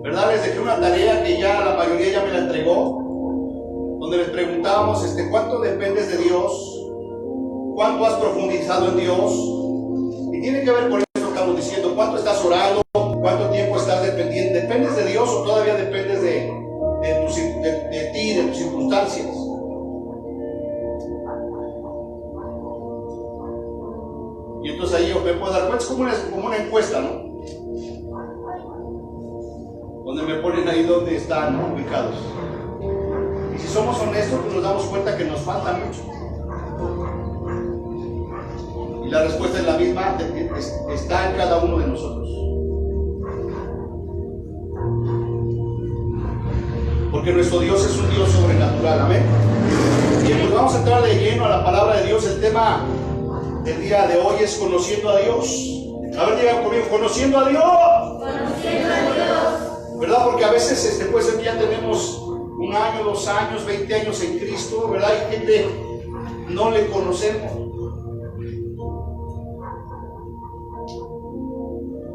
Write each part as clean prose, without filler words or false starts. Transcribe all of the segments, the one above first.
¿verdad? Les dejé una tarea que ya la mayoría ya me la entregó, donde les preguntábamos, ¿cuánto dependes de Dios? ¿Cuánto has profundizado en Dios? Y tiene que ver con eso que estamos diciendo. ¿Cuánto estás orando? ¿Cuánto tiempo estás dependiendo? ¿Dependes de Dios o todavía dependes de ti, de tus circunstancias? Y entonces ahí yo me puedo dar cuenta, es como una encuesta, ¿no? Donde me ponen ahí donde están ubicados. Y si somos honestos, pues nos damos cuenta que nos falta mucho. Y la respuesta es la misma, está en cada uno de nosotros. Porque nuestro Dios es un Dios sobrenatural, amén. Bien, pues vamos a entrar de lleno a la palabra de Dios. El tema del día de hoy es conociendo a Dios. A ver, digan conmigo, conociendo a Dios. Conociendo a Dios. ¿Verdad? Porque a veces puede ser que ya tenemos 1 año, 2 años, 20 años en Cristo, ¿verdad? Y gente no le conocemos.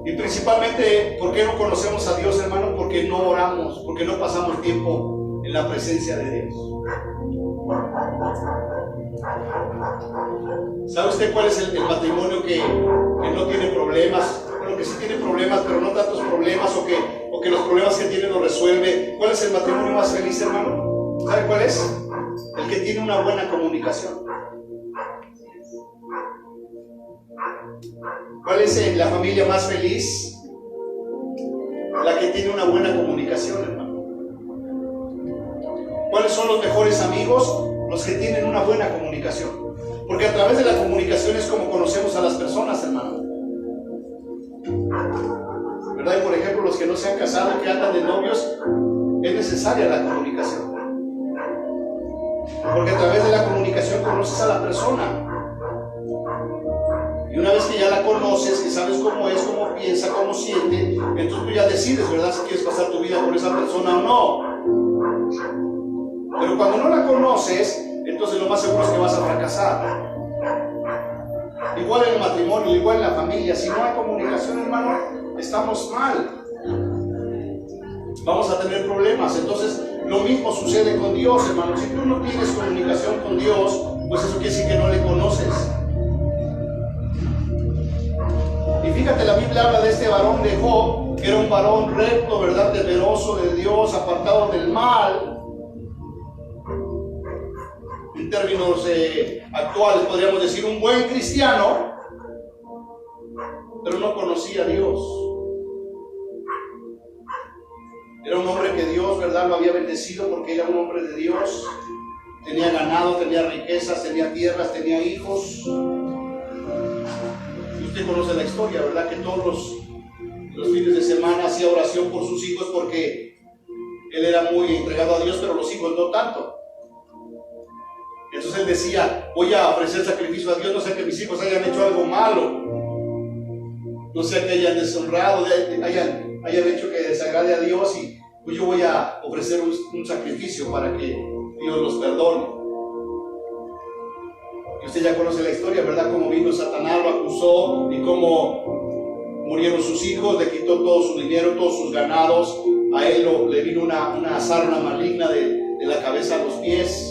Y principalmente, ¿por qué no conocemos a Dios, hermano? Porque no oramos, porque no pasamos tiempo en la presencia de Dios. ¿Sabe usted cuál es el matrimonio que no tiene problemas? Bueno, que sí tiene problemas, pero no tantos problemas, o que los problemas que tiene los resuelve. ¿Cuál es el matrimonio más feliz, hermano? ¿Sabe cuál es? El que tiene una buena comunicación. ¿Cuál es la familia más feliz? La que tiene una buena comunicación, hermano. ¿Cuáles son los mejores amigos? Los que tienen una buena comunicación. Porque a través de la comunicación es como conocemos a las personas, hermano. ¿Verdad? Y por ejemplo, los que no se han casado, que andan de novios, es necesaria la comunicación. Porque a través de la comunicación conoces a la persona. Y una vez que ya la conoces, que sabes cómo es, cómo piensa, cómo siente, entonces tú ya decides, ¿verdad? Si quieres pasar tu vida con esa persona o no. Pero cuando no la conoces, entonces lo más seguro es que vas a fracasar. Igual en el matrimonio, igual en la familia. Si no hay comunicación, hermano, estamos mal. Vamos a tener problemas. Entonces, lo mismo sucede con Dios, hermano. Si tú no tienes comunicación con Dios, pues eso quiere decir que no le conoces. Y fíjate, la Biblia habla de este varón de Job, que era un varón recto, ¿verdad? Temeroso de Dios, apartado del mal. En términos actuales podríamos decir un buen cristiano, pero no conocía a Dios. Era un hombre que Dios, ¿verdad?, lo había bendecido porque era un hombre de Dios. Tenía ganado, tenía riquezas, tenía tierras, tenía hijos. Usted conoce la historia, ¿verdad? Que todos los fines de semana hacía oración por sus hijos porque él era muy entregado a Dios, pero los hijos no tanto. Entonces él decía, voy a ofrecer sacrificio a Dios, no sea que mis hijos hayan hecho algo malo, no sea que hayan deshonrado, hayan hecho que desagrade a Dios, y pues yo voy a ofrecer un sacrificio para que Dios los perdone. Y usted ya conoce la historia, ¿verdad? Cómo vino Satanás, lo acusó, y cómo murieron sus hijos, le quitó todo su dinero, todos sus ganados. A él le vino una sarna maligna de la cabeza a los pies.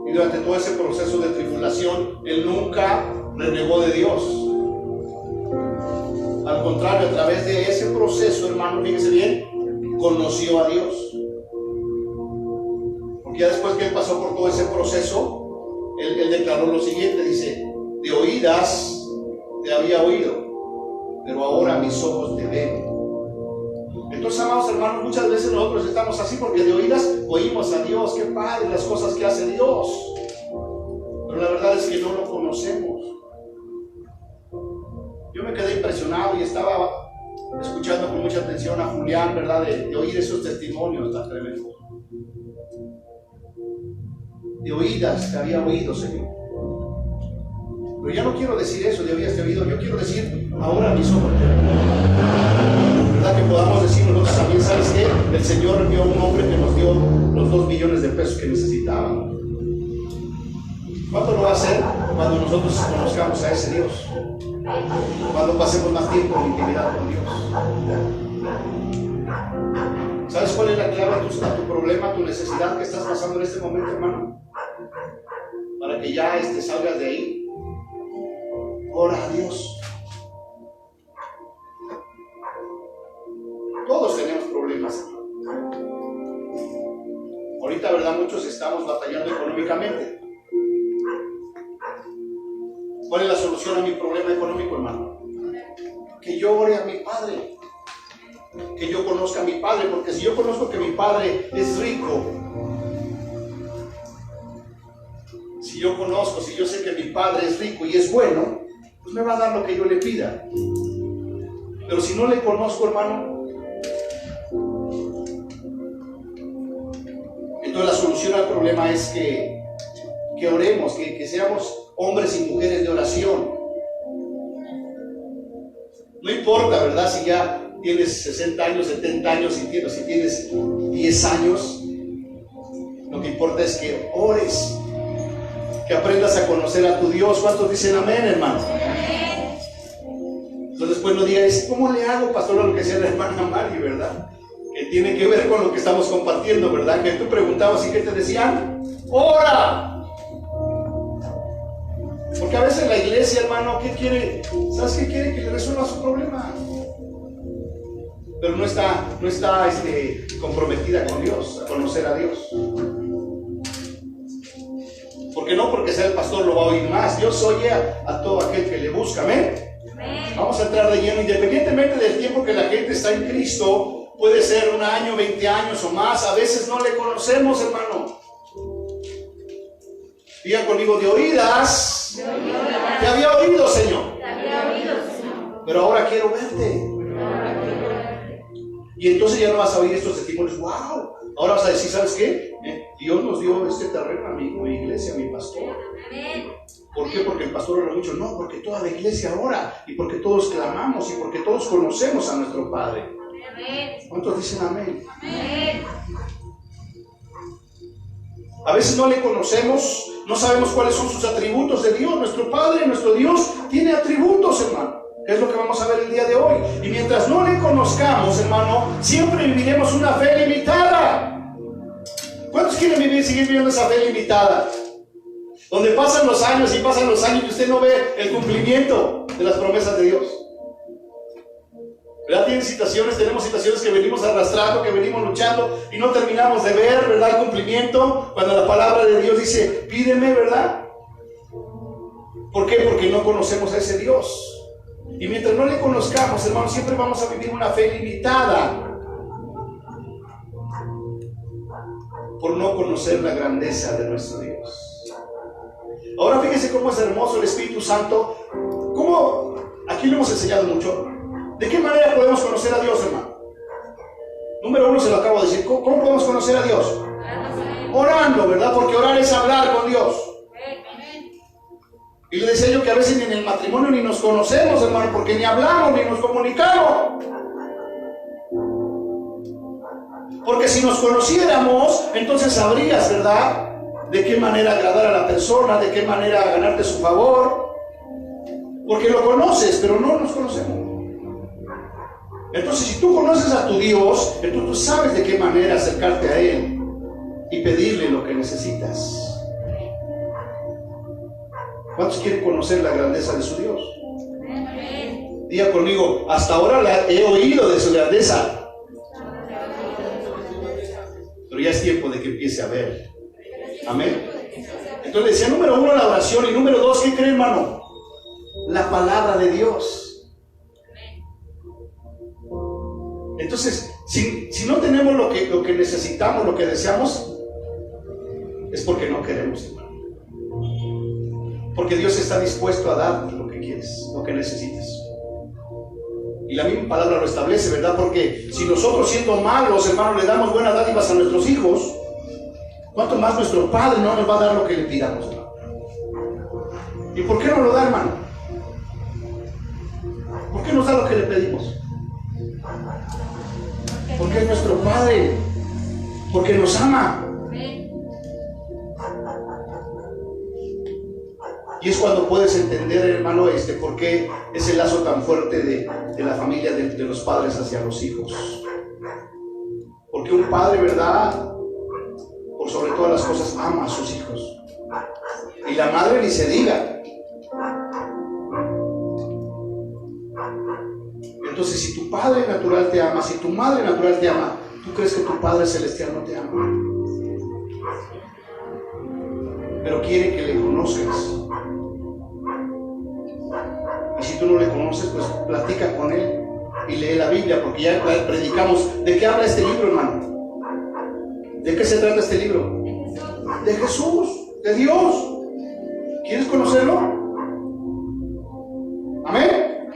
Y durante todo ese proceso de tribulación, él nunca renegó de Dios. Al contrario, a través de ese proceso, hermano, fíjese bien, conoció a Dios. Porque ya después que él pasó por todo ese proceso, él declaró lo siguiente, dice, de oídas te había oído, pero ahora mis ojos te ven. Entonces, amados hermanos, muchas veces nosotros estamos así porque de oídas oímos a Dios, qué padre las cosas que hace Dios, pero la verdad es que no lo conocemos. Yo me quedé impresionado y estaba escuchando con mucha atención a Julián, ¿verdad? De oír esos testimonios tan tremendos. De oídas te había oído, Señor. Pero ya no quiero decir eso, de oídas te he oído, yo quiero decir, ahora mis ojos te ven. ¿Verdad? Que podamos decir nosotros también, ¿sabes qué? El Señor envió a un hombre que nos dio los 2 millones de pesos que necesitábamos. ¿Cuánto lo va a hacer cuando nosotros conozcamos a ese Dios? Cuando pasemos más tiempo en intimidad con Dios. ¿Sabes cuál es la clave a tu problema, a tu necesidad que estás pasando en este momento, hermano? Para que ya salgas de ahí. Ora a Dios. Todos tenemos problemas. Ahorita, ¿verdad? Muchos estamos batallando económicamente. ¿Cuál es la solución a mi problema económico, hermano? Que yo ore a mi Padre. Que yo conozca a mi Padre, porque si yo conozco que mi Padre es rico, si yo sé que mi Padre es rico y es bueno, pues me va a dar lo que yo le pida. Pero si no le conozco, hermano, entonces la solución al problema es que oremos, que seamos hombres y mujeres de oración. No importa, ¿verdad? Si ya tienes 60 años, 70 años, si tienes 10 años, lo que importa es que ores, que aprendas a conocer a tu Dios. ¿Cuántos dicen amén, hermano? Entonces después no digas, ¿cómo le hago, pastor? A lo que decía la hermana Mari, ¿verdad? Que tiene que ver con lo que estamos compartiendo, ¿verdad? Que tú preguntabas y que te decían, ¡ora! Porque a veces la iglesia, hermano, ¿qué quiere? ¿Sabes qué quiere? Que le resuelva su problema. Pero no está comprometida con Dios, a conocer a Dios. Porque no porque sea el pastor lo va a oír más. Dios oye a todo aquel que le busca. ¿Amén? Vamos a entrar de lleno. Independientemente del tiempo que la gente está en Cristo, puede ser 1 año, 20 años o más. A veces no le conocemos, hermano. Diga conmigo, de oídas. Te había oído, Señor. Pero ahora quiero verte. Y entonces ya no vas a oír estos testimonios. ¡Wow! Ahora vas a decir, ¿sabes qué? Dios nos dio este terreno a mi iglesia, a mi pastor. ¿Por qué? Porque el pastor ora mucho. No, porque toda la iglesia ora. Y porque todos clamamos. Y porque todos conocemos a nuestro Padre. ¿Cuántos dicen amén? A veces no le conocemos. No sabemos cuáles son sus atributos de Dios. Nuestro Padre, nuestro Dios, tiene atributos, hermano. Es lo que vamos a ver el día de hoy. Y mientras no le conozcamos, hermano, siempre viviremos una fe limitada. ¿Cuántos quieren seguir viviendo esa fe limitada? Donde pasan los años y usted no ve el cumplimiento de las promesas de Dios. ¿Verdad? Tenemos situaciones que venimos arrastrando, que venimos luchando y no terminamos de ver, ¿verdad? El cumplimiento. Cuando la palabra de Dios dice, pídeme, ¿verdad? ¿Por qué? Porque no conocemos a ese Dios. Y mientras no le conozcamos, hermanos, siempre vamos a vivir una fe limitada por no conocer la grandeza de nuestro Dios. Ahora fíjense cómo es hermoso el Espíritu Santo. ¿Cómo? Aquí lo hemos enseñado mucho. ¿De qué manera podemos conocer a Dios, hermano? Número 1 se lo acabo de decir. ¿Cómo podemos conocer a Dios? Orando, ¿verdad? Porque orar es hablar con Dios. Y le decía yo que a veces ni en el matrimonio ni nos conocemos, hermano, porque ni hablamos ni nos comunicamos. Porque si nos conociéramos, entonces sabrías, ¿verdad?, de qué manera agradar a la persona, de qué manera ganarte su favor. Porque lo conoces, pero no nos conocemos. Entonces, si tú conoces a tu Dios, entonces tú sabes de qué manera acercarte a Él y pedirle lo que necesitas. ¿Cuántos quieren conocer la grandeza de su Dios? Diga conmigo, hasta ahora he oído de su grandeza, pero ya es tiempo de que empiece a ver. Amén. Entonces decía, número 1, la oración, y número 2, ¿qué cree, hermano? La palabra de Dios. Entonces, si no tenemos lo que necesitamos, lo que deseamos, es porque no queremos, hermano. Porque Dios está dispuesto a darte lo que quieres, lo que necesites. Y la misma palabra lo establece, ¿verdad? Porque si nosotros, siendo malos, hermanos, le damos buenas dádivas a nuestros hijos, ¿cuánto más nuestro Padre no nos va a dar lo que le pidamos, hermano? ¿Y por qué no lo da, hermano? ¿Por qué nos da lo que le pedimos? Porque es nuestro Padre, porque nos ama. Y es cuando puedes entender, hermano, por qué es el lazo tan fuerte de la familia, de los padres hacia los hijos. Porque un padre, ¿verdad?, por sobre todas las cosas ama a sus hijos. Y la madre ni se diga. Entonces, si tu padre natural te ama, si tu madre natural te ama, ¿tú crees que tu Padre Celestial no te ama? Pero quiere que le conozcas. Y si tú no le conoces, pues platica con él y lee la Biblia, porque ya predicamos. ¿De qué habla este libro, hermano? ¿De qué se trata este libro? De Jesús, de Dios. ¿Quieres conocerlo? Amén.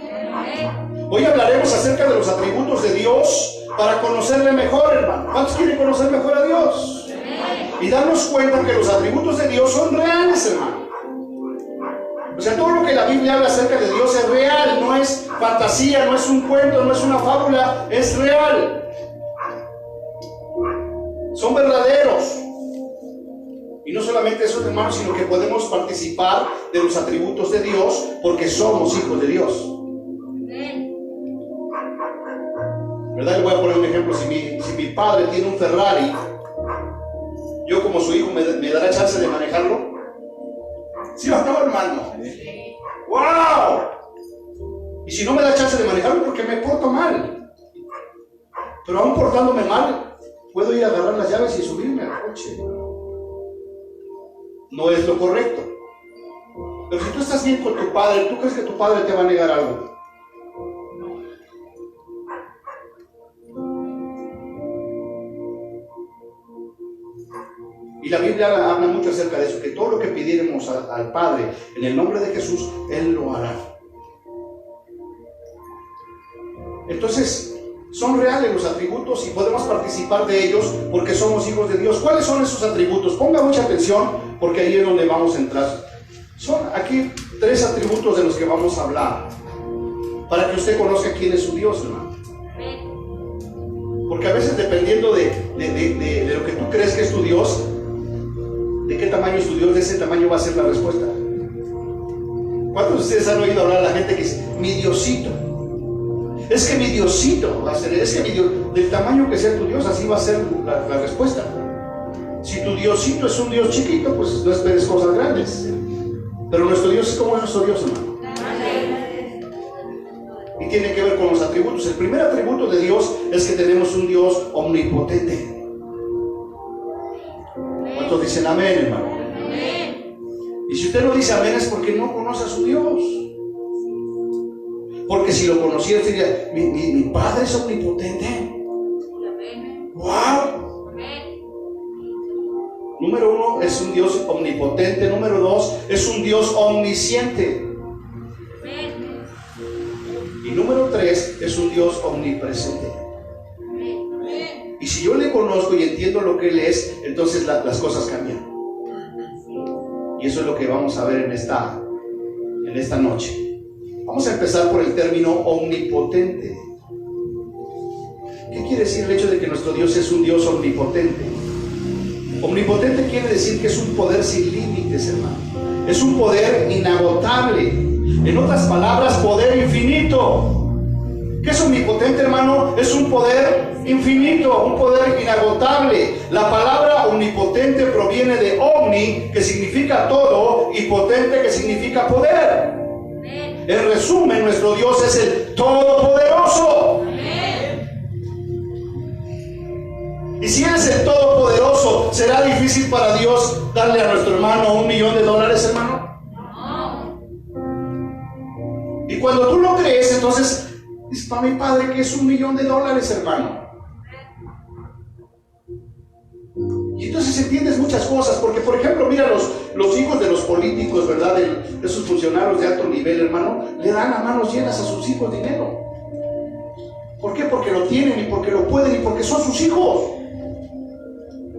Hoy hablaremos acerca de los atributos de Dios para conocerle mejor, hermano. ¿Cuántos quieren conocer mejor a Dios? Y darnos cuenta que los atributos de Dios son reales, hermano. O sea, todo lo que la Biblia habla acerca de Dios es real, no es fantasía, no es un cuento, no es una fábula, es real. Son verdaderos. Y no solamente eso, hermanos, sino que podemos participar de los atributos de Dios porque somos hijos de Dios. ¿Verdad? Le voy a poner un ejemplo. Si mi padre tiene un Ferrari, yo como su hijo me dará chance de manejarlo. ¿Sí o no, hermano? ¡Wow! Y si no me da chance de manejarlo porque me porto mal. Pero aún portándome mal, puedo ir a agarrar las llaves y subirme al coche. No es lo correcto. Pero si tú estás bien con tu padre, ¿tú crees que tu padre te va a negar algo? Y la Biblia habla mucho acerca de eso, que todo lo que pidiéramos al Padre en el nombre de Jesús, Él lo hará. Entonces, son reales los atributos y podemos participar de ellos porque somos hijos de Dios. ¿Cuáles son esos atributos? Ponga mucha atención porque ahí es donde vamos a entrar. Son aquí 3 atributos de los que vamos a hablar para que usted conozca quién es su Dios, hermano. Porque a veces, dependiendo de lo que tú crees que es tu Dios, de qué tamaño es tu Dios, de ese tamaño va a ser la respuesta. ¿Cuántos de ustedes han oído hablar a la gente que dice, mi Diosito? Es que mi Diosito va a ser, es que mi Dios, del tamaño que sea tu Dios, así va a ser la respuesta. Si tu Diosito es un Dios chiquito, pues no esperes cosas grandes. Pero nuestro Dios es como nuestro Dios, hermano. Y tiene que ver con los atributos. El primer atributo de Dios es que tenemos un Dios omnipotente. ¿Cuántos dicen amén, hermano? Amén. Y si usted no dice amén es porque no conoce a su Dios. Porque si lo conociera diría, mi Padre es omnipotente. ¡Wow! Número 1 es un Dios omnipotente. Número 2 es un Dios omnisciente. Y número 3 es un Dios omnipresente. Y si yo le conozco y entiendo lo que Él es, entonces las cosas cambian. Y eso es lo que vamos a ver en esta noche. Vamos a empezar por el término omnipotente. ¿Qué quiere decir el hecho de que nuestro Dios es un Dios omnipotente? Omnipotente quiere decir que es un poder sin límites, hermano. Es un poder inagotable. En otras palabras, poder infinito. ¿Qué es omnipotente, hermano? Es un poder infinito, un poder inagotable. La palabra omnipotente proviene de omni, que significa todo, y potente, que significa poder. En resumen, nuestro Dios es el Todopoderoso. Y si Él es el Todopoderoso, ¿será difícil para Dios darle a nuestro hermano $1.000.000, hermano? Y cuando tú lo crees, entonces dices, para mi padre, que es $1.000.000, hermano. Y entonces entiendes muchas cosas, porque por ejemplo, mira los hijos de los políticos, ¿verdad? De esos funcionarios de alto nivel, hermano, le dan a manos llenas a sus hijos dinero. ¿Por qué? Porque lo tienen y porque lo pueden y porque son sus hijos.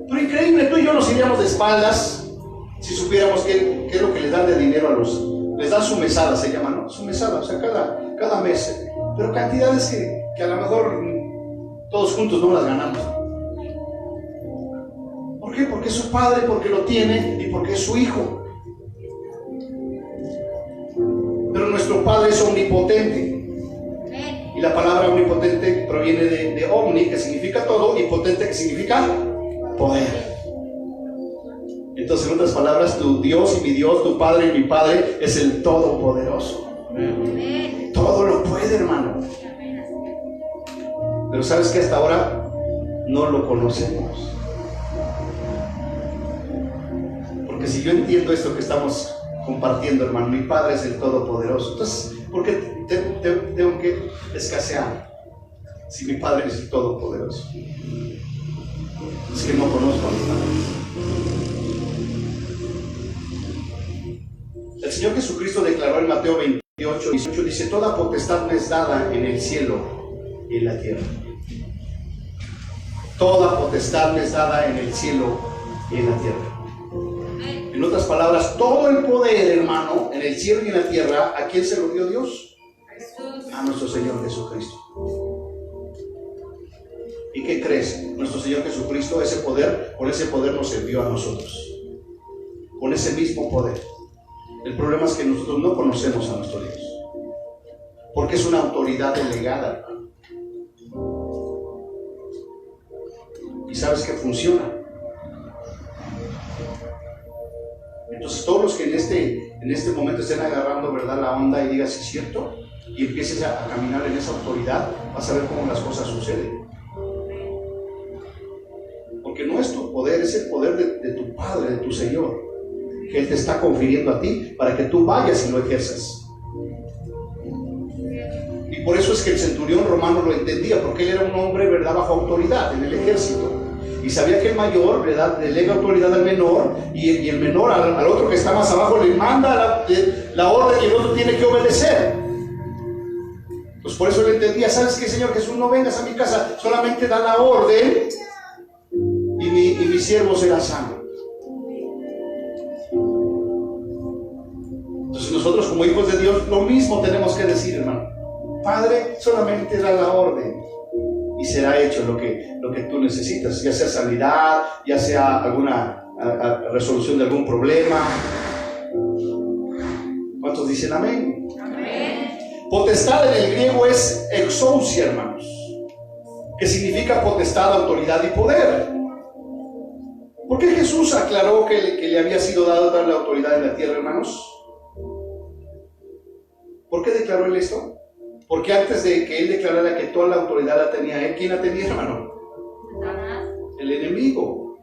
Pero increíble, tú y yo nos iríamos de espaldas si supiéramos qué es lo que les dan de dinero a les dan su mesada, se llama, ¿no? Su mesada, o sea, cada mes. Pero cantidades que a lo mejor todos juntos no las ganamos. ¿Por qué? Porque es su padre, porque lo tiene y porque es su hijo. Pero nuestro Padre es omnipotente. Y la palabra omnipotente proviene de omni, que significa todo, y potente, que significa poder. Entonces, en otras palabras, tu Dios y mi Dios, tu Padre y mi Padre, es el Todopoderoso. Todo lo puede, hermano. Pero ¿sabes que hasta ahora no lo conocemos? Porque si yo entiendo esto que estamos compartiendo, hermano, mi Padre es el Todopoderoso, entonces, ¿por qué tengo que escasear si mi Padre es el Todopoderoso? Es que no conozco a mi Padre. El Señor Jesucristo declaró en Mateo 28, 18, dice: toda potestad me es dada en el cielo y en la tierra. Toda potestad me es dada en el cielo y en la tierra. En otras palabras, todo el poder, hermano, en el cielo y en la tierra, ¿a quién se lo dio Dios? A nuestro Señor Jesucristo. ¿Y qué crees? Nuestro Señor Jesucristo, ese poder, con ese poder nos envió a nosotros. Con ese mismo poder. El problema es que nosotros no conocemos a nuestro Dios, porque es una autoridad delegada. Y sabes que funciona. Entonces todos los que en este momento estén agarrando, ¿verdad?, la onda y digas: ¿sí es cierto? Y empieces a caminar en esa autoridad, vas a ver cómo las cosas suceden. Porque no es tu poder, es el poder de tu Padre, de tu Señor, que Él te está confiriendo a ti para que tú vayas y lo ejerzas. Y por eso es que el centurión romano lo entendía, porque él era un hombre, ¿verdad?, bajo autoridad en el ejército, y sabía que el mayor, ¿verdad?, delega autoridad al menor, y el menor al otro que está más abajo le manda la orden y el otro tiene que obedecer. Pues por eso él entendía: ¿sabes qué, Señor Jesús? No vengas a mi casa, solamente da la orden y mi siervo será sano. Entonces nosotros, como hijos de Dios, lo mismo tenemos que decir, hermano: Padre, solamente da la orden y será hecho lo que tú necesitas, ya sea sanidad, ya sea alguna resolución de algún problema. ¿Cuántos dicen amén? Amén. Potestad en el griego es exousia, hermanos, que significa potestad, autoridad y poder. ¿Por qué Jesús aclaró que le había sido dado toda la autoridad en la tierra, hermanos? ¿Por qué declaró él esto? Porque antes de que él declarara que toda la autoridad la tenía él, ¿quién la tenía, hermano? El enemigo.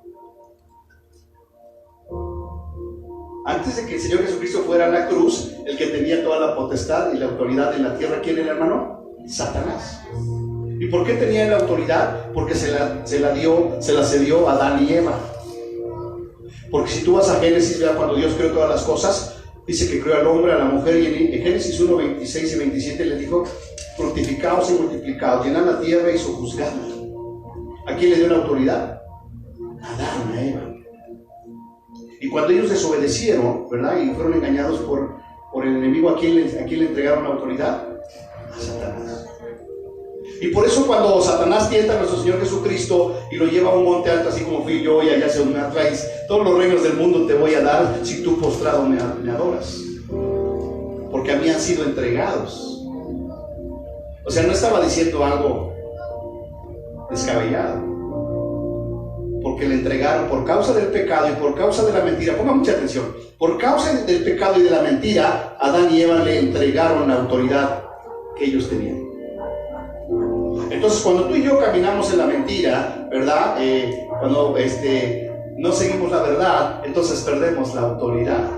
Antes de que el Señor Jesucristo fuera a la cruz, el que tenía toda la potestad y la autoridad en la tierra, ¿quién era, hermano? Satanás. ¿Y por qué tenía la autoridad? Porque se la cedió a Adán y Eva. Porque si tú vas a Génesis, vea, cuando Dios creó todas las cosas, dice que creó al hombre, a la mujer, y en Génesis 1, 26 y 27 le dijo: fructificaos y multiplicaos, llenad la tierra y sojuzgadla. ¿A quién le dio la autoridad? A Adán, a Eva. Y cuando ellos desobedecieron, ¿verdad?, y fueron engañados por el enemigo, ¿a quién le entregaron la autoridad? A Satanás. Y por eso cuando Satanás tienta a nuestro Señor Jesucristo y lo lleva a un monte alto, así como fui yo, y allá se me atraes, todos los reinos del mundo te voy a dar si tú postrado me adoras, porque a mí han sido entregados. O sea, no estaba diciendo algo descabellado, porque le entregaron por causa del pecado y por causa de la mentira. Ponga mucha atención: por causa del pecado y de la mentira, Adán y Eva le entregaron la autoridad que ellos tenían. Entonces, cuando tú y yo caminamos en la mentira, ¿verdad?, cuando no seguimos la verdad, entonces perdemos la autoridad.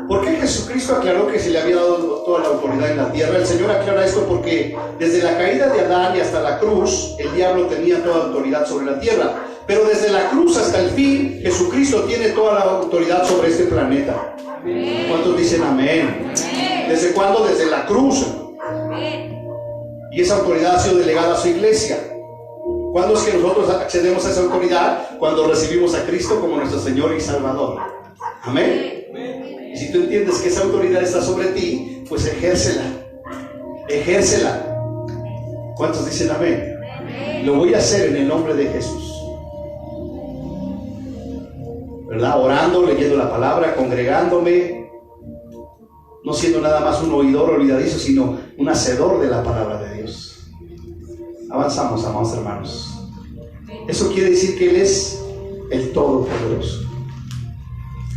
¿Por qué Jesucristo aclaró que se le había dado toda la autoridad en la tierra? El Señor aclara esto porque desde la caída de Adán y hasta la cruz, el diablo tenía toda la autoridad sobre la tierra. Pero desde la cruz hasta el fin, Jesucristo tiene toda la autoridad sobre este planeta. ¿Cuántos dicen amén? ¿Desde cuándo? Desde la cruz. Y esa autoridad ha sido delegada a su iglesia. ¿Cuándo es que nosotros accedemos a esa autoridad? Cuando recibimos a Cristo como nuestro Señor y Salvador. Amén. Y si tú entiendes que esa autoridad está sobre ti, pues ejércela. Ejércela. ¿Cuántos dicen amén? Lo voy a hacer en el nombre de Jesús. ¿verdad? Orando, leyendo la palabra, congregándome, no siendo nada más un oidor olvidadizo, sino un hacedor de la palabra de Dios. Avanzamos, amados hermanos. Eso quiere decir que Él es el Todopoderoso.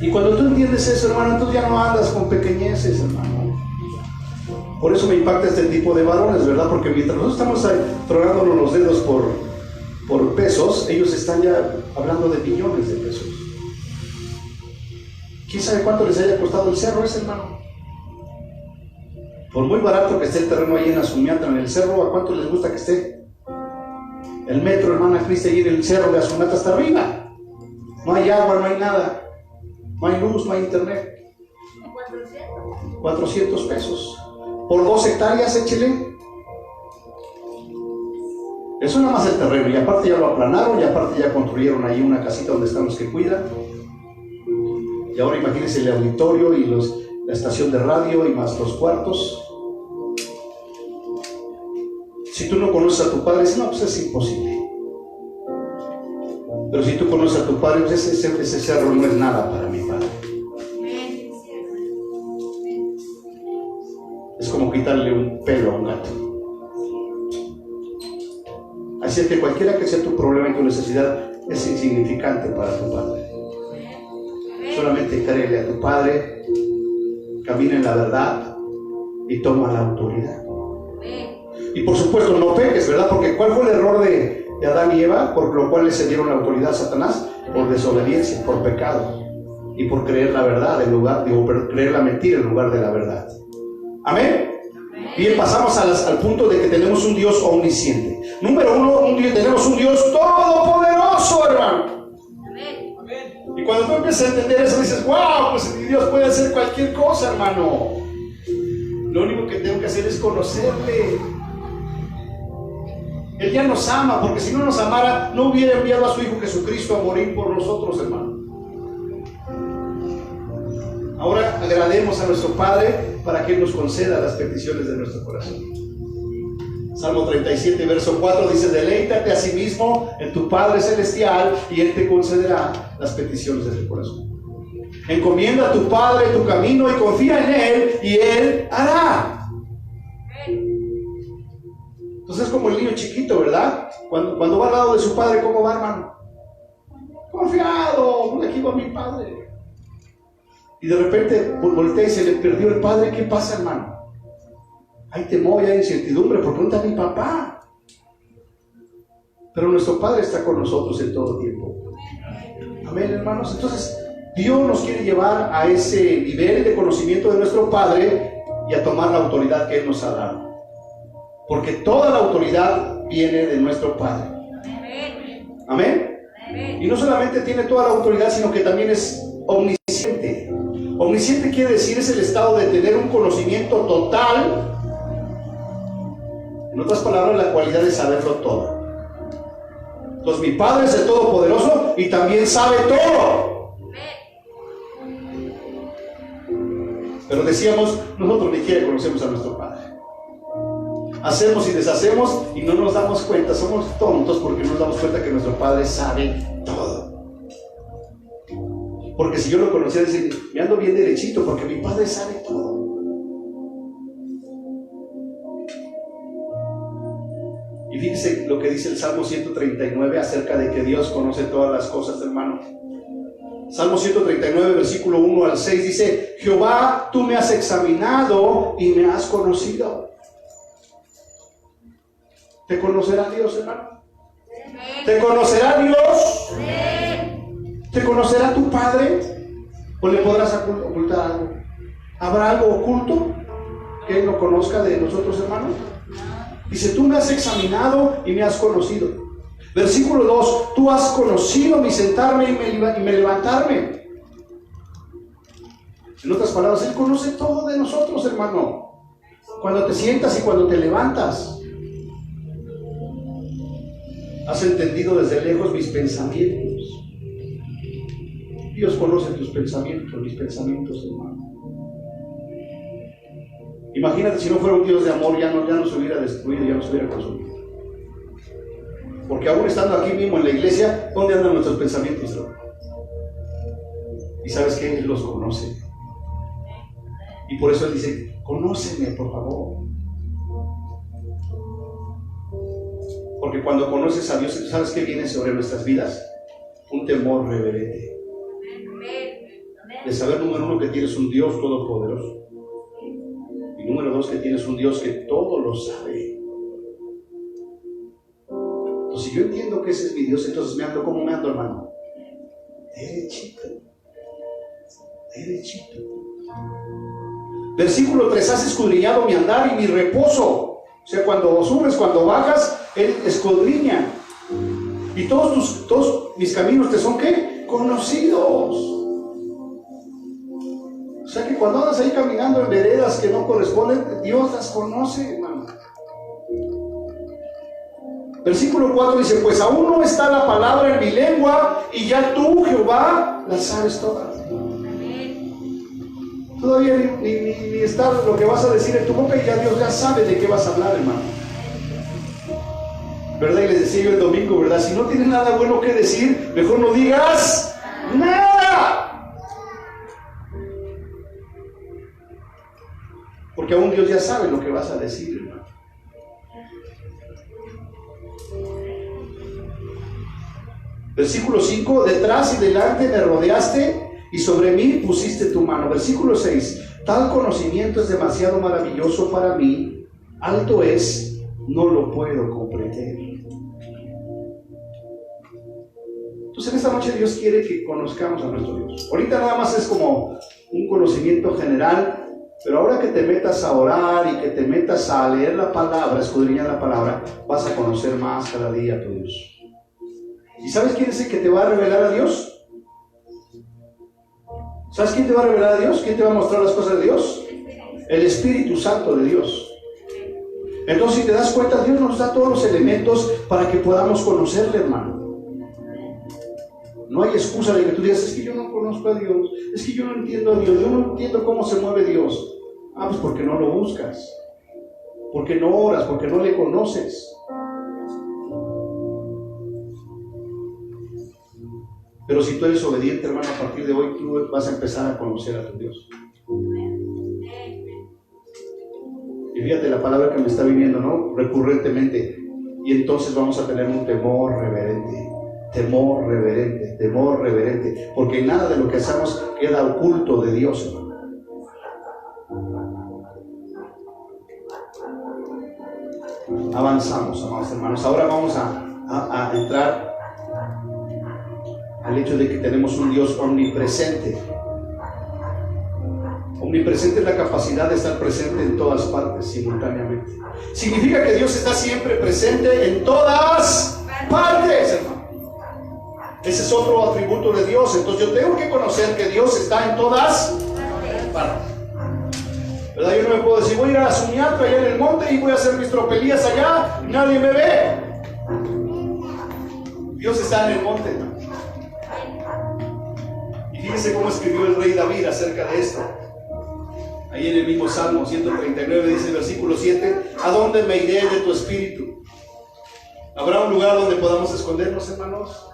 Y cuando tú entiendes eso, hermano, tú ya no andas con pequeñeces, hermano. Por eso me impacta este tipo de varones, ¿verdad? Porque mientras nosotros estamos ahí tronándonos los dedos por pesos, ellos están ya hablando de millones de pesos. ¿Quién sabe cuánto les haya costado el cerro ese, hermano? Por muy barato que esté el terreno ahí en Azumiatra, en el cerro, ¿a cuánto les gusta que esté? El metro, hermana Cristi, ahí en el cerro de Azumiatra hasta arriba. No hay agua, no hay nada. No hay luz, no hay internet. 400 pesos. Por 2 hectáreas, échele. Eso nada más el terreno. Y aparte ya lo aplanaron, y aparte ya construyeron ahí una casita donde están los que cuidan. Y ahora imagínense el auditorio y la estación de radio y más los cuartos. Si tú no conoces a tu padre, no, pues es imposible. Pero si tú conoces a tu padre, pues ese cerro no es nada para mi padre. Es como quitarle un pelo a un gato. Así es que cualquiera que sea tu problema y tu necesidad es insignificante para tu padre. Solamente créele a tu padre, camina en la verdad y toma la autoridad. Y por supuesto no peques, ¿verdad? Porque ¿cuál fue el error de Adán y Eva? Por lo cual le cedieron la autoridad a Satanás, por desobediencia, por pecado y por creer la verdad en lugar de creer la mentira en lugar de la verdad. Amén. Bien, pasamos al punto de que tenemos un Dios omnisciente. Número 1, tenemos un Dios todopoderoso, hermano. Y cuando tú empiezas a entender eso, dices, wow, pues Dios puede hacer cualquier cosa, hermano. Lo único que tengo que hacer es conocerle. Él ya nos ama, porque si no nos amara, no hubiera enviado a su Hijo Jesucristo a morir por nosotros, hermano. Ahora agrademos a nuestro Padre para que Él nos conceda las peticiones de nuestro corazón. Salmo 37, verso 4 dice: deleítate a sí mismo en tu Padre Celestial y Él te concederá las peticiones de tu corazón. Encomienda a tu Padre tu camino y confía en Él y Él hará. Entonces es como el niño chiquito, ¿verdad? Cuando va al lado de su padre, ¿cómo va, hermano? Confiado, aquí va mi padre. Y de repente voltea y se le perdió el padre. ¿Qué pasa, hermano? Hay temor, hay incertidumbre, por pregunta a mi papá. Pero nuestro Padre está con nosotros en todo tiempo. Amén, hermanos. Entonces Dios nos quiere llevar a ese nivel de conocimiento de nuestro Padre y a tomar la autoridad que Él nos ha dado. Porque toda la autoridad viene de nuestro Padre. Amén. Y no solamente tiene toda la autoridad, sino que también es omnisciente. Omnisciente quiere decir es el estado de tener un conocimiento total. En otras palabras, la cualidad de saberlo todo. Entonces mi Padre es el Todopoderoso y también sabe todo. Pero decíamos, nosotros ni siquiera conocemos a nuestro Padre. Hacemos y deshacemos y no nos damos cuenta. Somos tontos porque no nos damos cuenta que nuestro Padre sabe todo. Porque si yo lo conociera, decir, me ando bien derechito porque mi Padre sabe todo. Y fíjense lo que dice el Salmo 139 acerca de que Dios conoce todas las cosas, hermano. Salmo 139, versículo 1 al 6 dice: Jehová, tú me has examinado y me has conocido. ¿Te conocerá Dios, hermano? ¿Te conocerá Dios? ¿Te conocerá tu Padre? ¿O le podrás ocultar algo? ¿Habrá algo oculto que Él no conozca de nosotros, hermanos? Dice: tú me has examinado y me has conocido. Versículo 2: tú has conocido mi sentarme y me levantarme. En otras palabras, Él conoce todo de nosotros, hermano. Cuando te sientas y cuando te levantas. Has entendido desde lejos mis pensamientos. Dios conoce tus pensamientos, mis pensamientos, hermano. Imagínate si no fuera un Dios de amor, ya nos hubiera destruido, ya nos hubiera consumido. Porque aún estando aquí mismo en la iglesia, ¿dónde andan nuestros pensamientos, hermano? Y sabes que Él los conoce. Y por eso Él dice, conóceme, por favor. Porque cuando conoces a Dios, ¿sabes qué viene sobre nuestras vidas? Un temor reverente. De saber, número uno, que tienes un Dios todopoderoso. Y número dos, que tienes un Dios que todo lo sabe. Entonces, si yo entiendo que ese es mi Dios, entonces me ando, ¿cómo me ando, hermano? Derechito. Derechito. Versículo 3, has escudriñado mi andar y mi reposo. O sea, cuando subes, cuando bajas, Él escudriña. Y todos mis caminos te son, ¿qué? Conocidos. O sea que cuando andas ahí caminando en veredas que no corresponden, Dios las conoce, hermano. Versículo 4 dice, pues aún no está la palabra en mi lengua y ya tú, Jehová, las sabes todas. Todavía ni está lo que vas a decir en tu boca y ya Dios ya sabe de qué vas a hablar, hermano. ¿Verdad? Y les decía yo el domingo, ¿verdad? Si no tienes nada bueno que decir, mejor no digas nada. Porque aún Dios ya sabe lo que vas a decir, hermano. Versículo 5, detrás y delante me rodeaste y sobre mí pusiste tu mano. Versículo 6, tal conocimiento es demasiado maravilloso para mí, alto es, no lo puedo comprender. Entonces en esta noche Dios quiere que conozcamos a nuestro Dios. Ahorita nada más es como un conocimiento general, pero ahora que te metas a orar y que te metas a leer la palabra, escudriñar la palabra, vas a conocer más cada día a tu Dios. ¿Y sabes quién es el que te va a revelar a Dios? ¿Sabes quién te va a revelar a Dios? ¿Quién te va a mostrar las cosas de Dios? El Espíritu Santo de Dios. Entonces, si te das cuenta, Dios nos da todos los elementos para que podamos conocerle, hermano. No hay excusa de que tú digas, es que yo no conozco a Dios, es que yo no entiendo a Dios, yo no entiendo cómo se mueve Dios. Ah, pues porque no lo buscas, porque no oras, porque no le conoces. Pero si tú eres obediente, hermano, a partir de hoy tú vas a empezar a conocer a tu Dios. Y fíjate la palabra que me está viniendo, ¿no? Recurrentemente. Y entonces vamos a tener un temor reverente. Temor reverente, temor reverente. Porque nada de lo que hacemos queda oculto de Dios, hermano. Avanzamos, amados hermanos. Ahora vamos a entrar al hecho de que tenemos un Dios omnipresente. Omnipresente es la capacidad de estar presente en todas partes simultáneamente. Significa que Dios está siempre presente en todas partes, hermano. Ese es otro atributo de Dios. Entonces yo tengo que conocer que Dios está en todas partes. ¿Verdad? Yo no me puedo decir, voy a ir a Suñato allá en el monte y voy a hacer mis tropelías allá y nadie me ve. Dios está en el monte, hermano. Y fíjense cómo escribió el rey David acerca de esto. Ahí en el mismo Salmo 139 dice el versículo 7, ¿a dónde me iré de tu espíritu? ¿Habrá un lugar donde podamos escondernos, hermanos?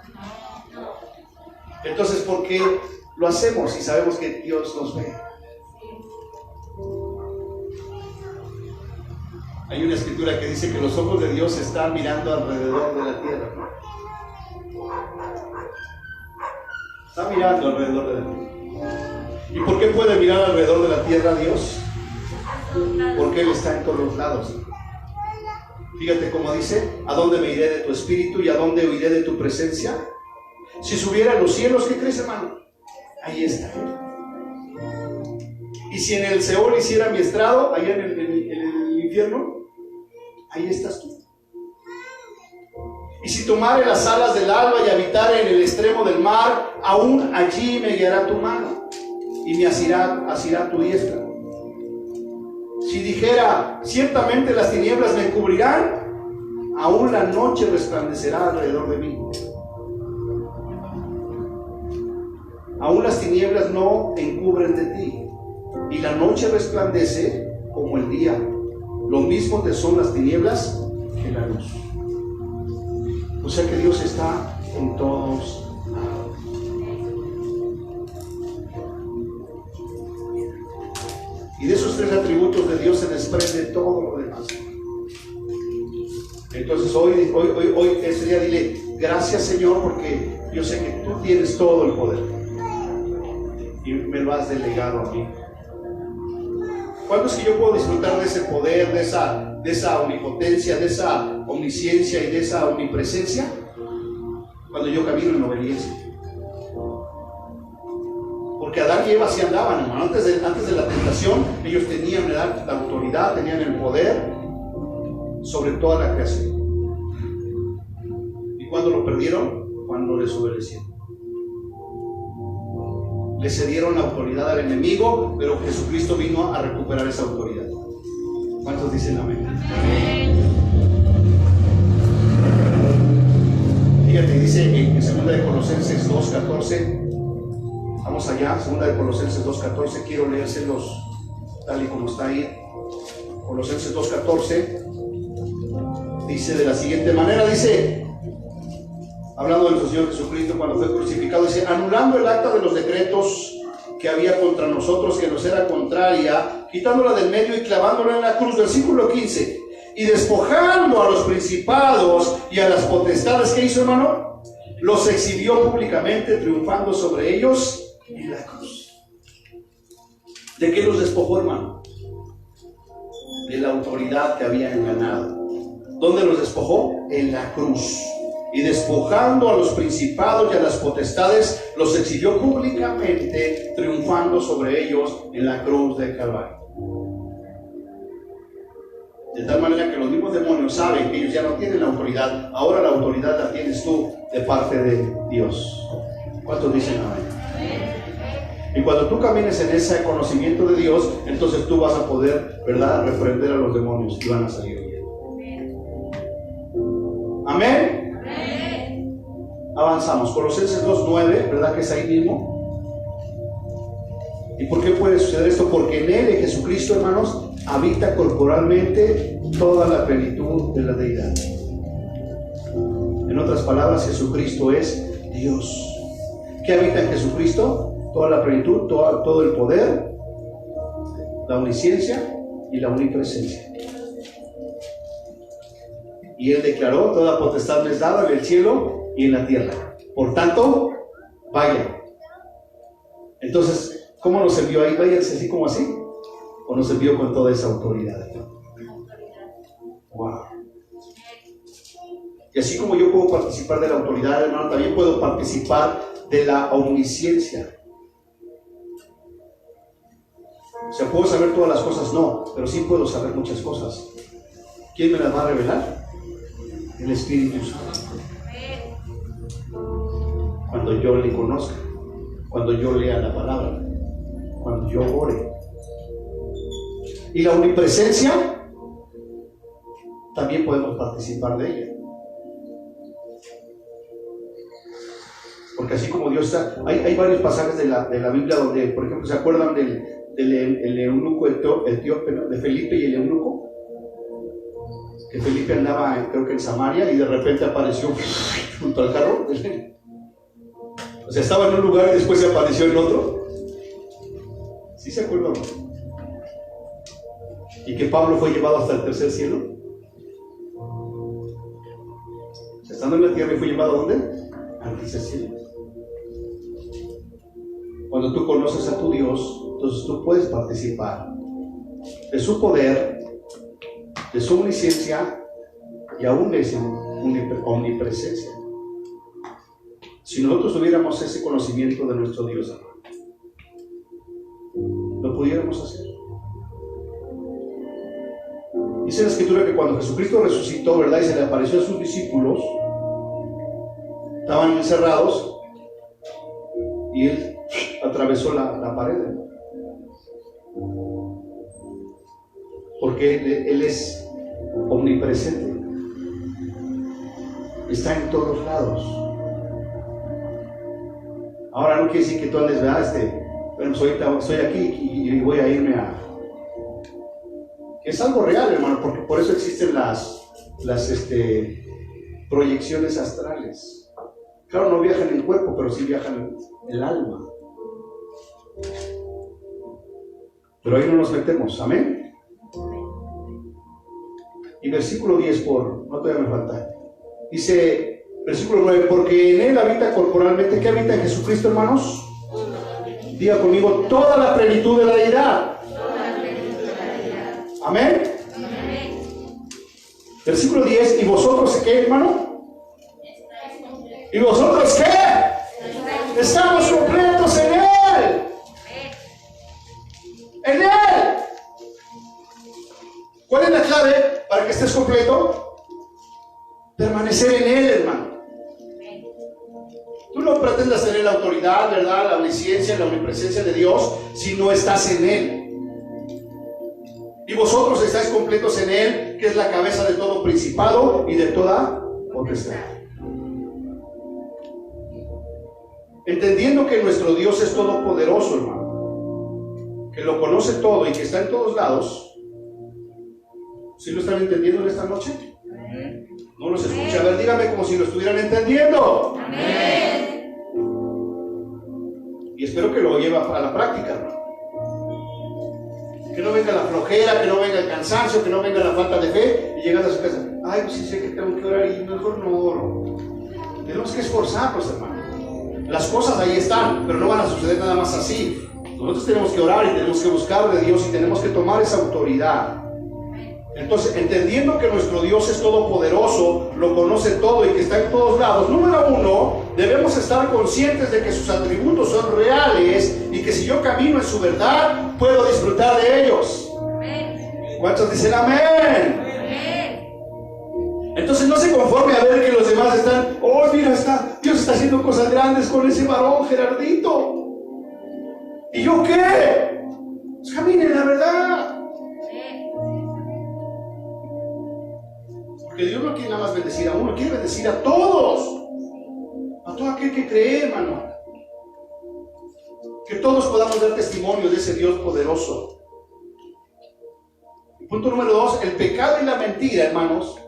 Entonces, ¿por qué lo hacemos si sabemos que Dios nos ve? Hay una escritura que dice que los ojos de Dios están mirando alrededor de la tierra. Está mirando alrededor de la tierra. ¿Y por qué puede mirar alrededor de la tierra Dios? Porque Él está en todos los lados. Fíjate cómo dice, ¿a dónde me iré de tu espíritu y a dónde huiré de tu presencia? Si subiera a los cielos, ¿qué crees, hermano? Ahí está. Y si en el Seol hiciera mi estrado, allá en el infierno, ahí estás tú. Y si tomare las alas del alba y habitare en el extremo del mar, aún allí me guiará tu mano y me asirá tu diestra. Si dijera, ciertamente las tinieblas me cubrirán, aún la noche resplandecerá alrededor de mí. Aún las tinieblas no encubren de ti, y la noche resplandece como el día. Lo mismo te son las tinieblas que la luz. O sea que Dios está en todos lados. Y de esos 3 atributos de Dios se desprende todo lo demás. Entonces hoy ese día dile, gracias Señor, porque yo sé que tú tienes todo el poder y me lo has delegado a mí. ¿Cuándo es que yo puedo disfrutar de ese poder, de esa omnipotencia, de esa omnisciencia y de esa omnipresencia? Cuando yo camino en obediencia. Porque Adán y Eva sí andaban, hermano. Antes de la tentación, ellos tenían la autoridad, tenían el poder sobre toda la creación. ¿Y cuándo lo perdieron? Cuando desobedecieron. Le cedieron la autoridad al enemigo, pero Jesucristo vino a recuperar esa autoridad. ¿Cuántos dicen amén? Amén. Fíjate, dice en 2 de Colosenses 2:14. Vamos allá, 2 de Colosenses 2:14. Quiero leérselos tal y como está ahí. Colosenses 2:14 dice de la siguiente manera, dice, hablando de nuestro Señor Jesucristo cuando fue crucificado, dice, anulando el acta de los decretos que había contra nosotros, que nos era contraria, quitándola del medio y clavándola en la cruz. Versículo 15, y despojando a los principados y a las potestades, ¿qué hizo, hermano? Los exhibió públicamente, triunfando sobre ellos en la cruz. ¿De qué los despojó, hermano? De la autoridad que habían ganado. ¿Dónde los despojó? En la cruz. Y despojando a los principados y a las potestades, los exhibió públicamente, triunfando sobre ellos en la cruz de Calvario. De tal manera que los mismos demonios saben que ellos ya no tienen la autoridad. Ahora la autoridad la tienes tú de parte de Dios. ¿Cuántos dicen amén? Y cuando tú camines en ese conocimiento de Dios, entonces tú vas a poder, ¿verdad?, reprender a los demonios y van a salir bien. Amén. Avanzamos. Colosenses 2:9, ¿verdad que es ahí mismo? ¿Y por qué puede suceder esto? Porque en Él, en Jesucristo, hermanos, habita corporalmente toda la plenitud de la deidad. En otras palabras, Jesucristo es Dios. ¿Qué habita en Jesucristo? Toda la plenitud, todo el poder, la omnisciencia y la omnipresencia. Y Él declaró, toda potestad me es dada en el cielo y en la tierra. Por tanto, vayan. Entonces, ¿cómo nos envió ahí? Váyanse así como así. ¿O nos envió con toda esa autoridad? Wow. Y así como yo puedo participar de la autoridad, hermano, también puedo participar de la omnisciencia. O sea, ¿puedo saber todas las cosas? No, pero sí puedo saber muchas cosas. ¿Quién me las va a revelar? El Espíritu Santo. Cuando yo le conozca, cuando yo lea la palabra, cuando yo ore. Y la omnipresencia, también podemos participar de ella. Porque así como Dios está, hay varios pasajes de la Biblia donde, por ejemplo, ¿se acuerdan del eunuco etíope, ¿no? De Felipe y el eunuco? Que Felipe andaba, creo que en Samaria, y de repente apareció junto al carro. O sea, estaba en un lugar y después se apareció en otro. ¿Sí se acuerdan? Y que Pablo fue llevado hasta el tercer cielo. O sea, estando en la tierra y fue llevado ¿a dónde? Al tercer cielo. Cuando tú conoces a tu Dios, entonces tú puedes participar de su poder, de su omnisciencia y aún de su omnipresencia. Si nosotros tuviéramos ese conocimiento de nuestro Dios, lo pudiéramos hacer. Dice la Escritura que cuando Jesucristo resucitó, ¿verdad?, y se le apareció a sus discípulos, estaban encerrados y Él atravesó la pared. Porque Él es omnipresente. Está en todos lados. Ahora no quiere decir que tú andes, ¿verdad? Bueno, pues ahorita estoy aquí y voy a irme a... Es algo real, hermano, porque por eso existen las proyecciones astrales. Claro, no viajan en el cuerpo, pero sí viajan en el alma. Pero ahí no nos metemos, amén. Y versículo 10, no todavía me falta. Dice, versículo 9, porque en él habita corporalmente. ¿Qué habita en Jesucristo, hermanos? Diga conmigo, toda la plenitud de la deidad. Amén. Versículo 10, ¿y vosotros qué, hermano? ¿Y vosotros qué? Estamos completos en él. En él. ¿Cuál es la clave para que estés completo? Permanecer en él, hermano. Tú no pretendas tener la autoridad, ¿verdad? La omnisciencia, la omnipresencia de Dios si no estás en él. Y vosotros estáis completos en él, que es la cabeza de todo principado y de toda potestad. Entendiendo que nuestro Dios es todopoderoso, hermano, que lo conoce todo y que está en todos lados. ¿Sí lo están entendiendo en esta noche? No los escuché. A ver, dígame como si lo estuvieran entendiendo. Amén. Y espero que lo lleve a la práctica, ¿no? Que no venga la flojera, que no venga el cansancio, que no venga la falta de fe y llegar a su casa. Ay, pues sí sé que tengo que orar y mejor no oro. Tenemos que esforzarnos, hermano. Las cosas ahí están, pero no van a suceder nada más así. Nosotros tenemos que orar y tenemos que buscar de Dios y tenemos que tomar esa autoridad. Entonces, entendiendo que nuestro Dios es todopoderoso, lo conoce todo y que está en todos lados, número uno, debemos estar conscientes de que sus atributos son reales y que si yo camino en su verdad, puedo disfrutar de ellos. ¿Cuántos dicen amén? Entonces no se conforme a ver que los demás están, oh mira, Dios está haciendo cosas grandes con ese varón, Gerardito. ¿Y yo qué? Pues camine en la verdad. Porque Dios no quiere nada más bendecir a uno, quiere bendecir a todos. A todo aquel que cree, hermano. Que todos podamos dar testimonio de ese Dios poderoso. Punto número 2, el pecado y la mentira, hermanos.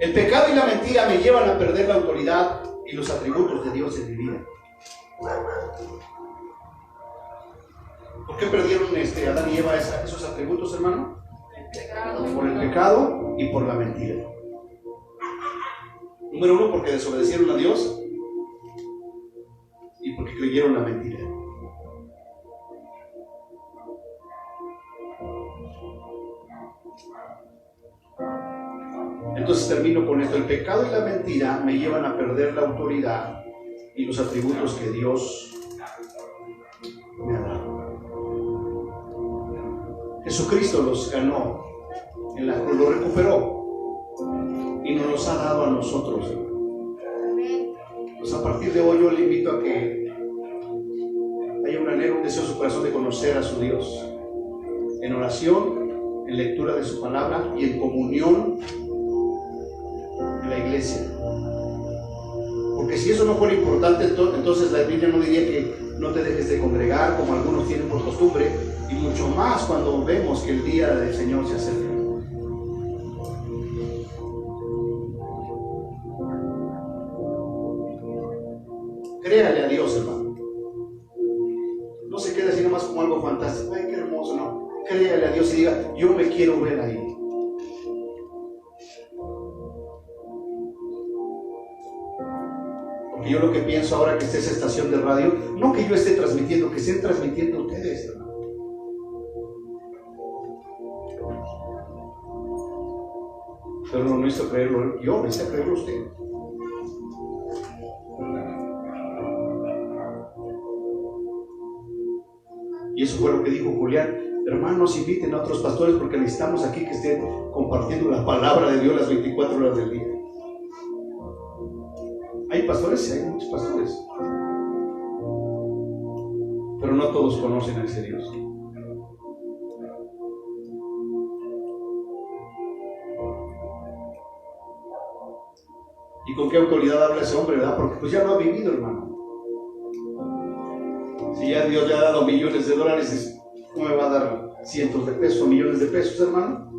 El pecado y la mentira me llevan a perder la autoridad y los atributos de Dios en mi vida. ¿Por qué perdieron Adán y Eva esos atributos, hermano? Por el pecado y por la mentira. Número 1, porque desobedecieron a Dios y porque creyeron la mentira. Entonces termino con esto. El pecado y la mentira me llevan a perder la autoridad y los atributos que Dios me ha dado. Jesucristo los ganó en la cruz, los recuperó y nos los ha dado a nosotros. Pues a partir de hoy yo le invito a que haya un anhelo, un deseo en su corazón de conocer a su Dios en oración, en lectura de su palabra y en comunión en la iglesia. Porque si eso no fuera importante, entonces la Biblia no diría que no te dejes de congregar como algunos tienen por costumbre, y mucho más cuando vemos que el día del Señor se acerca. Créale a Dios, hermano. No se quede así nomás como algo fantástico. Ay, qué hermoso, no. Créale a Dios y diga, yo me quiero ver ahí. Porque yo lo que pienso ahora que esté esa estación de radio, no que yo esté transmitiendo, que estén transmitiendo ustedes, hermano. Pero no necesito creerlo yo, necesito creerlo usted. Y eso fue lo que dijo Julián. Hermanos, inviten a otros pastores porque necesitamos aquí que estén compartiendo la palabra de Dios las 24 horas del día. Hay pastores, sí, hay muchos pastores. Pero no todos conocen a ese Dios. ¿Y con qué autoridad habla ese hombre, verdad? Porque pues ya lo ha vivido, hermano. Si ya Dios le ha dado millones de dólares, ¿no me va a dar cientos de pesos o millones de pesos, hermano?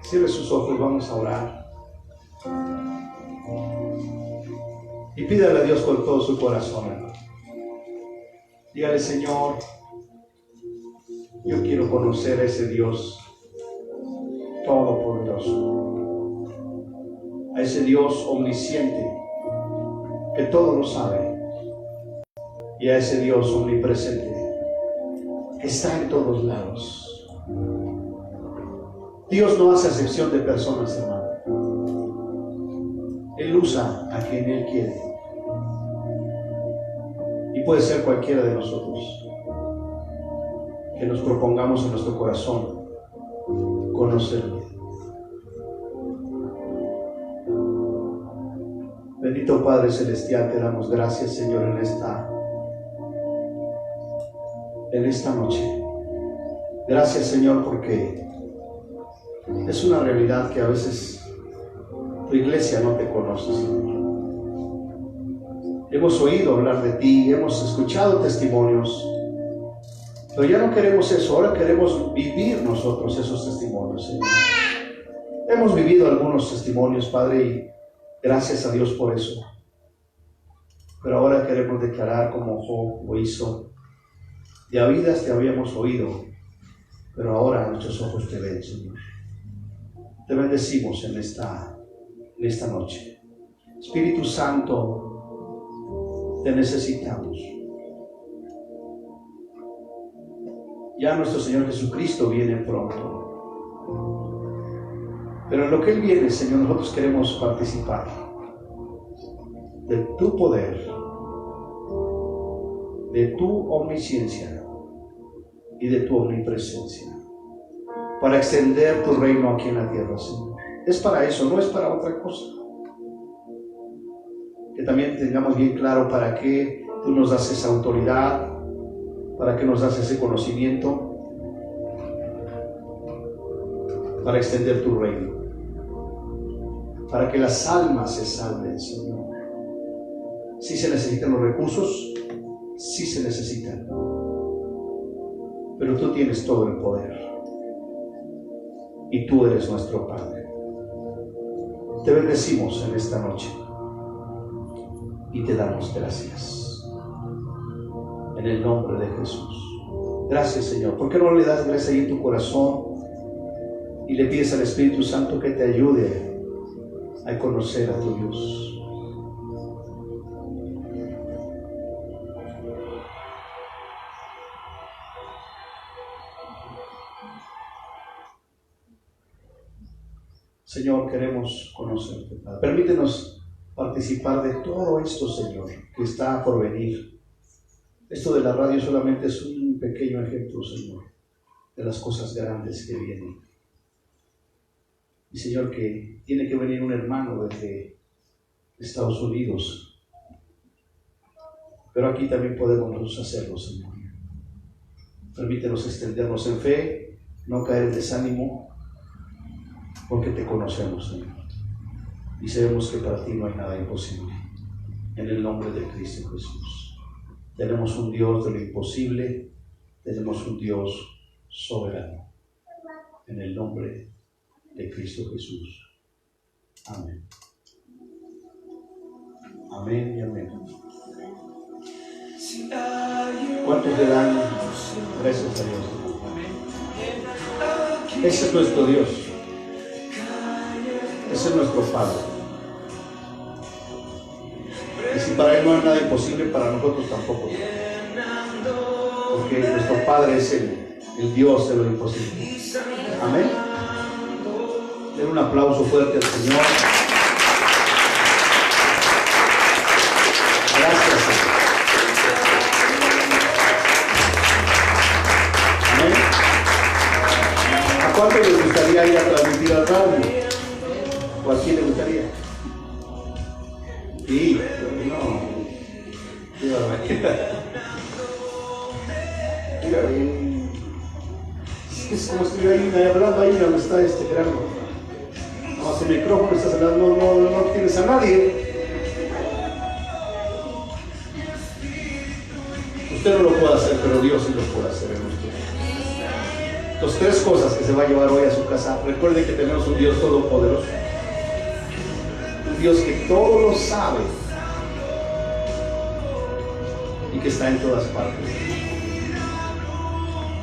Cierre sus ojos, vamos a orar. Y pídale a Dios con todo su corazón, hermano. Dígale: Señor, yo quiero conocer a ese Dios todopoderoso, a ese Dios omnisciente que todo lo sabe, y a ese Dios omnipresente que está en todos lados. Dios no hace acepción de personas, hermano. Él usa a quien Él quiere, y puede ser cualquiera de nosotros que nos propongamos en nuestro corazón conocerle. Bendito Padre Celestial, te damos gracias, Señor, en esta noche. Gracias, Señor, porque es una realidad que a veces tu iglesia no te conoce, Señor. Hemos oído hablar de ti, hemos escuchado testimonios, pero ya no queremos eso. Ahora queremos vivir nosotros esos testimonios, Señor. Hemos vivido algunos testimonios, Padre, y gracias a Dios por eso. Pero ahora queremos declarar como Job lo hizo: de oídas te habíamos oído, pero ahora nuestros ojos te ven, Señor. Te bendecimos en esta noche. Espíritu Santo, te necesitamos. Ya nuestro Señor Jesucristo viene pronto, pero en lo que Él viene, Señor, nosotros queremos participar de tu poder, de tu omnisciencia y de tu omnipresencia, para extender tu reino aquí en la tierra, Señor. Es para eso, no es para otra cosa. Que también tengamos bien claro para qué tú nos das esa autoridad, para qué nos das ese conocimiento, para extender tu reino, para que las almas se salven, Señor. Sí se necesitan los recursos, sí se necesitan, pero tú tienes todo el poder y tú eres nuestro Padre. Te bendecimos en esta noche y te damos gracias en el nombre de Jesús. Gracias, Señor. ¿Por qué no le das gracias ahí en tu corazón y le pides al Espíritu Santo que te ayude a conocer a tu Dios? Señor, queremos conocerte, Padre. Permítenos participar de todo esto, Señor, que está por venir. Esto de la radio solamente es un pequeño ejemplo, Señor, de las cosas grandes que vienen. Y, Señor, que tiene que venir un hermano desde Estados Unidos, pero aquí también podemos nosotros hacerlo, Señor. Permítenos extendernos en fe, no caer en desánimo, porque te conocemos, Señor, y sabemos que para ti no hay nada imposible. En el nombre de Cristo Jesús. Tenemos un Dios de lo imposible, tenemos un Dios soberano. En el nombre de Cristo Jesús. Amén. Amén y amén. ¿Cuántos le dan gracias a Dios? Ese es nuestro Dios. Ese es nuestro Padre. Y si para Él no hay nada imposible, para nosotros tampoco. Porque nuestro Padre es el Dios de lo imposible. Amén. Den un aplauso fuerte al Señor. Gracias, Señor. Amén. ¿A cuánto les gustaría ir a transmitir al radio? ¿O a quién le gustaría? Sí, pero no. Qué barbaridad. Es como estoy ahí hablando ahí donde está Gerardo. No, el micrófono estás hablando, no tienes a nadie. Usted no lo puede hacer, pero Dios sí lo puede hacer en usted. Las tres cosas que se va a llevar hoy a su casa. Recuerden que tenemos un Dios todopoderoso, un Dios que todo lo sabe y que está en todas partes.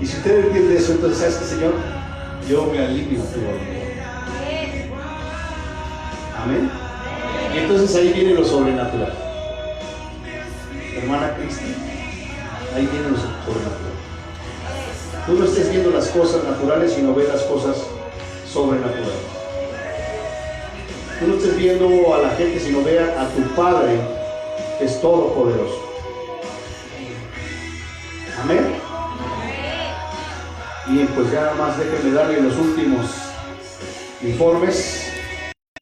Y si usted entiende eso, entonces, ¿sabes qué, Señor? Yo me alineo a tu voluntad. Amén. Y entonces ahí viene lo sobrenatural. Hermana Cristi, ahí viene lo sobrenatural. Tú no estés viendo las cosas naturales, sino ves las cosas sobrenaturales. Tú no estés viendo a la gente, sino ve a tu Padre, que es todopoderoso. Amén. Y pues ya nada más déjenme darle los últimos informes.